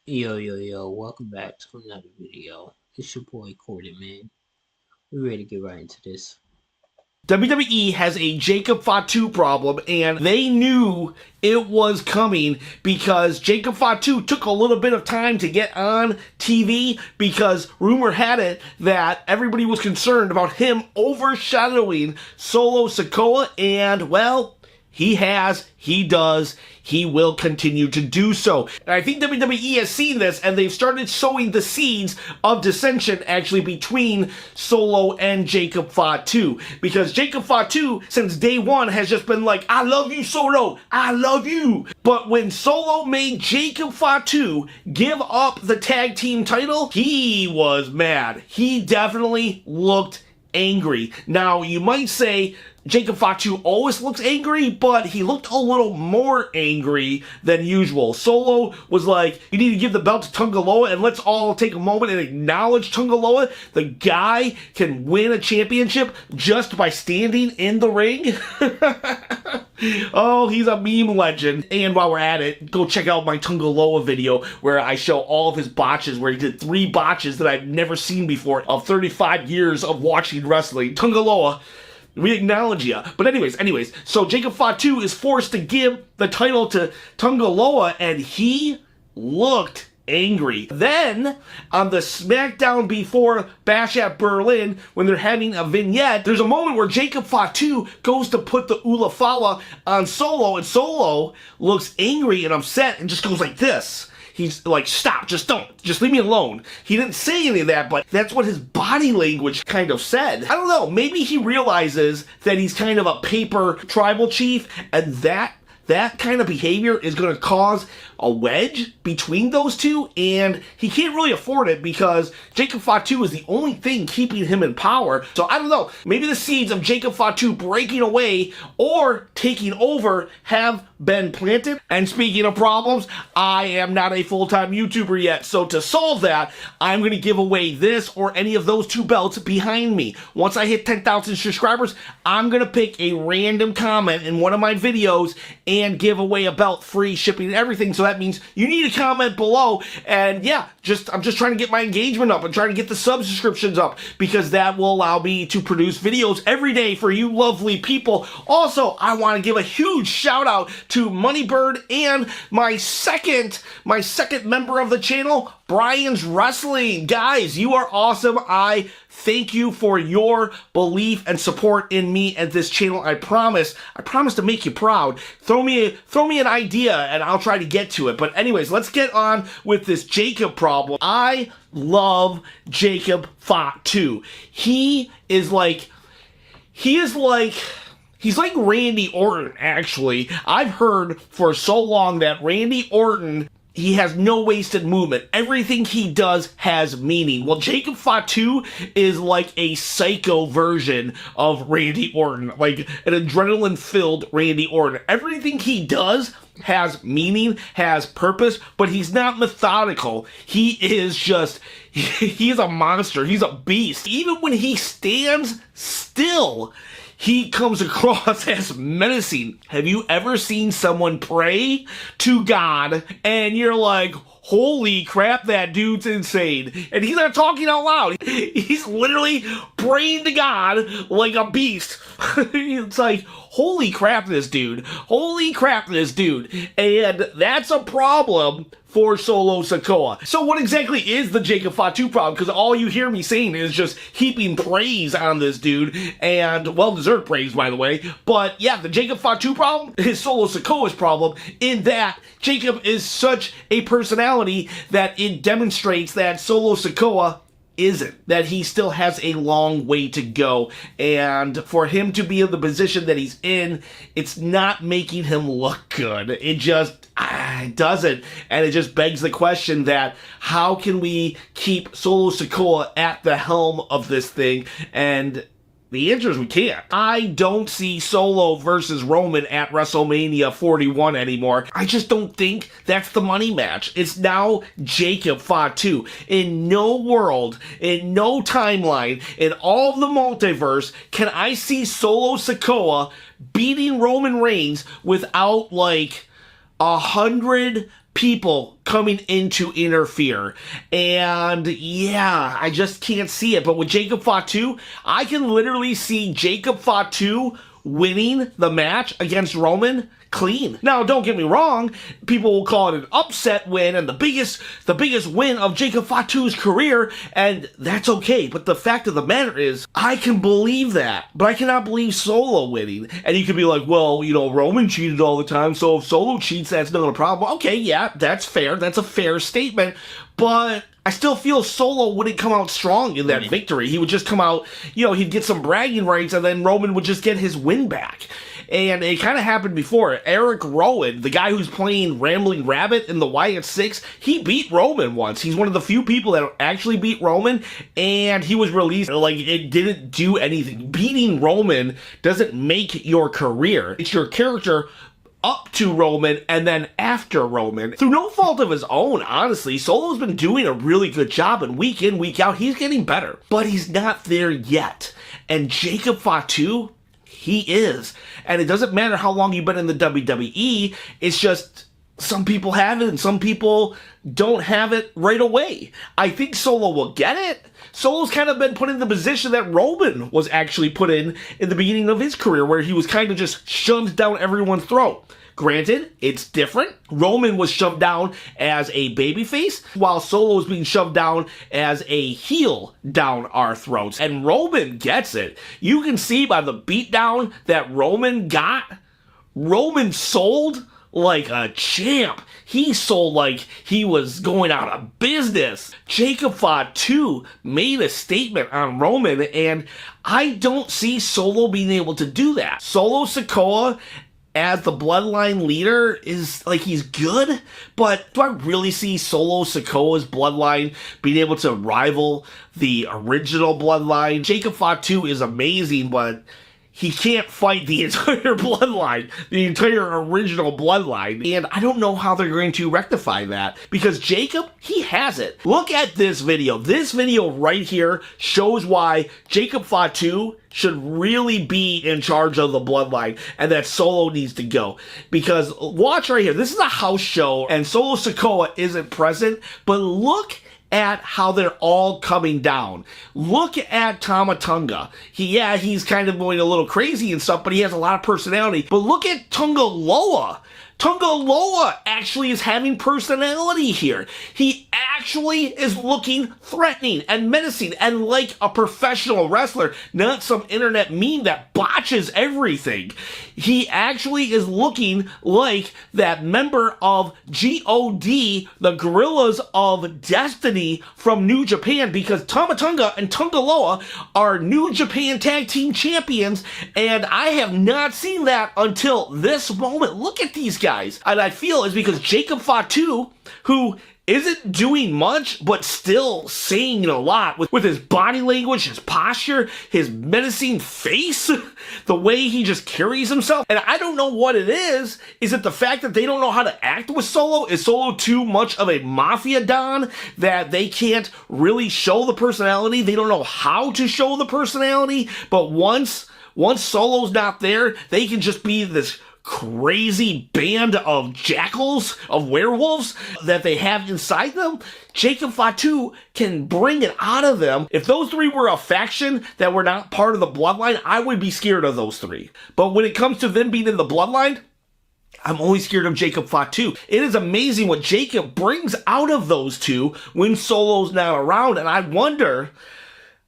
Yo, welcome back to another video. It's your boy Coreythemaan. We're ready to get right into this. WWE has a Jacob Fatu problem, and they knew it was coming because Jacob Fatu took a little bit of time to get on TV because rumor had it that everybody was concerned about him overshadowing Solo Sikoa, and well, he does, he will continue to do so. And I think WWE has seen this, and they've started sowing the seeds of dissension actually between Solo and Jacob Fatu. Because Jacob Fatu, since day one, has just been like, I love you, Solo, I love you. But when Solo made Jacob Fatu give up the tag team title, he was mad. He definitely looked angry. Now, you might say Jacob Fatu always looks angry, but he looked a little more angry than usual. Solo was like, you need to give the belt to Tungaloa, and let's all take a moment and acknowledge Tungaloa. The guy can win a championship just by standing in the ring. Oh, he's a meme legend. And while we're at it, go check out my Tungaloa video where I show all of his botches, where he did 3 botches that I've never seen before of 35 years of watching wrestling. Tungaloa, we acknowledge ya. But anyways, so Jacob Fatu is forced to give the title to Tungaloa, and he looked angry. Then, on the SmackDown before Bash at Berlin, when they're having a vignette, there's a moment where Jacob Fatu goes to put the Ulafala on Solo, and Solo looks angry and upset and just goes like this. He's like, stop, just leave me alone. He didn't say any of that, but that's what his body language kind of said. I don't know, maybe he realizes that he's kind of a paper tribal chief, and that kind of behavior is going to cause a wedge between those two, and he can't really afford it because Jacob Fatu is the only thing keeping him in power. So I don't know, maybe the seeds of Jacob Fatu breaking away or taking over have been planted. And speaking of problems, I am not a full-time YouTuber yet, so to solve that, I'm going to give away this or any of those 2 belts behind me. Once I hit 10,000 subscribers, I'm going to pick a random comment in one of my videos and give away a belt, free shipping and everything. So that means you need a comment below, and yeah, I'm just trying to get my engagement up and trying to get the subscriptions up, because that will allow me to produce videos every day for you lovely people. Also, I want to give a huge shout out to Moneybird and my second member of the channel, Brian's Wrestling. Guys, you are awesome. I thank you for your belief and support in me and this channel. I promise to make you proud. Throw me an idea and I'll try to get to it. But anyways, let's get on with this Jacob problem. I love Jacob Fatu. He's like Randy Orton, actually. I've heard for so long that Randy Orton, he has no wasted movement. Everything he does has meaning. Well, Jacob Fatu is like a psycho version of Randy Orton, like an adrenaline-filled Randy Orton. Everything he does has meaning, has purpose, but he's not methodical. He is a monster. He's a beast. Even when he stands still, he comes across as menacing. Have you ever seen someone pray to God and you're like, holy crap, that dude's insane? And he's not talking out loud. He's literally praying to God like a beast. It's like, holy crap, this dude. Holy crap, this dude. And that's a problem for Solo Sikoa. So what exactly is the Jacob Fatu problem? Because all you hear me saying is just heaping praise on this dude, and well-deserved praise, by the way. But yeah, the Jacob Fatu problem is Solo Sikoa's problem, in that Jacob is such a personality that it demonstrates that Solo Sikoa isn't, that he still has a long way to go, and for him to be in the position that he's in, it's not making him look good. It just doesn't, and it just begs the question that how can we keep Solo Sikoa at the helm of this thing? And the answer is we can't. I don't see Solo versus Roman at WrestleMania 41 anymore. I just don't think that's the money match. It's now Jacob Fatu. In no world, in no timeline, in all of the multiverse, can I see Solo Sikoa beating Roman Reigns without, like, 100 people coming in to interfere. And yeah, I just can't see it. But with Jacob Fatu, I can literally see Jacob Fatu winning the match against Roman clean. Now, don't get me wrong, people will call it an upset win and the biggest win of Jacob Fatu's career, and that's okay. But the fact of the matter is, I can believe that, but I cannot believe Solo winning. And you could be like, well, you know, Roman cheated all the time, so if Solo cheats, that's not a problem. Okay, yeah, that's fair. That's a fair statement, but I still feel Solo wouldn't come out strong in that victory. He would just come out, you know, he'd get some bragging rights, and then Roman would just get his win back. And it kind of happened before. Eric Rowan, the guy who's playing Rambling Rabbit in the Wyatt Six, he beat Roman once. He's one of the few people that actually beat Roman, and he was released. Like, it didn't do anything. Beating Roman doesn't make your career. It's your character up to Roman and then after Roman. Through no fault of his own, honestly, Solo's been doing a really good job, and week in, week out, he's getting better. But he's not there yet. And Jacob Fatu, he is. And it doesn't matter how long you've been in the WWE, it's just some people have it and some people don't have it right away. I think Solo will get it. Solo's kind of been put in the position that Roman was actually put in the beginning of his career, where he was kind of just shoved down everyone's throat. Granted, it's different. Roman was shoved down as a babyface, while Solo is being shoved down as a heel down our throats. And Roman gets it. You can see by the beatdown that Roman got, Roman sold like a champ. He sold like he was going out of business. Jacob Fatu made a statement on Roman, and I don't see Solo being able to do that. Solo Sikoa as the bloodline leader is, like, he's good, but do I really see Solo Sikoa's bloodline being able to rival the original bloodline? Jacob Fatu is amazing, but he can't fight the entire bloodline, the entire original bloodline. And I don't know how they're going to rectify that, because Jacob, he has it. Look at this video. This video right here shows why Jacob Fatu should really be in charge of the bloodline and that Solo needs to go. Because watch right here. This is a house show and Solo Sikoa isn't present, but look at how they're all coming down. Look at Tama Tonga. He's kind of going a little crazy and stuff, but he has a lot of personality. But look at Tonga Loa. Tonga Loa actually is having personality here. He actually is looking threatening and menacing and like a professional wrestler, not some internet meme that botches everything. He actually is looking like that member of GOD, the Gorillas of Destiny from New Japan, because Tama Tonga and Tonga Loa are New Japan Tag Team Champions, and I have not seen that until this moment. Look at these guys. And I feel it's because Jacob Fatu, who isn't doing much, but still saying a lot with his body language, his posture, his menacing face, the way he just carries himself. And I don't know what it is. Is it the fact that they don't know how to act with Solo? Is Solo too much of a mafia don that they can't really show the personality? They don't know how to show the personality, but once Solo's not there, they can just be this crazy band of jackals, of werewolves that they have inside them. Jacob Fatu can bring it out of them. If those three were a faction that were not part of the bloodline, I would be scared of those three. But when it comes to them being in the bloodline, I'm only scared of Jacob Fatu. It is amazing what Jacob brings out of those two when Solo's not around, and I wonder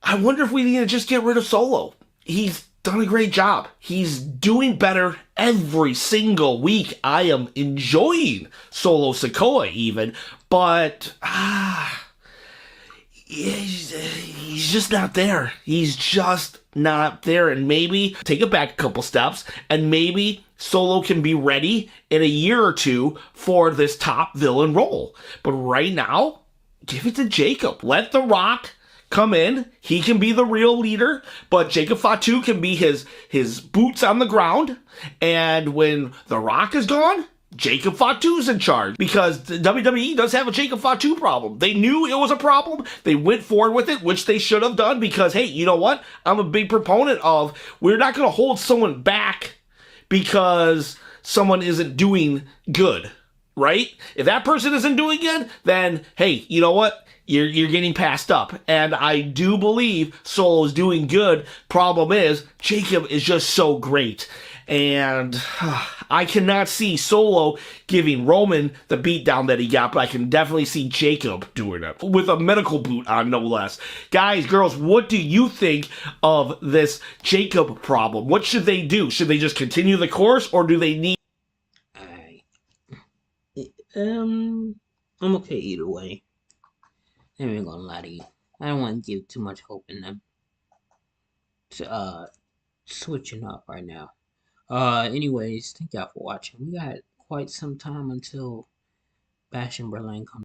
if we need to just get rid of Solo. He's done a great job. He's doing better every single week. I am enjoying Solo Sikoa even, but he's just not there. He's just not there. And maybe take it back a couple steps, and maybe Solo can be ready in a year or two for this top villain role. But right now, give it to Jacob. Let The Rock come in. He can be the real leader, but Jacob Fatu can be his boots on the ground. And when The Rock is gone, Jacob Fatu's in charge, because the WWE does have a Jacob Fatu problem. They knew it was a problem. They went forward with it, which they should have done, because, hey, you know what? I'm a big proponent of, we're not going to hold someone back because someone isn't doing good. right? If that person isn't doing good, then hey, you know what? You're getting passed up. And I do believe Solo is doing good. Problem is, Jacob is just so great. And I cannot see Solo giving Roman the beatdown that he got, but I can definitely see Jacob doing it with a medical boot on, no less. Guys, girls, what do you think of this Jacob problem? What should they do? Should they just continue the course, or do they need? I I'm okay either way. I ain't gonna lie to you. I don't want to give too much hope in them to switching up right now. Anyways, thank y'all for watching. We got quite some time until Bash and Berlin comes.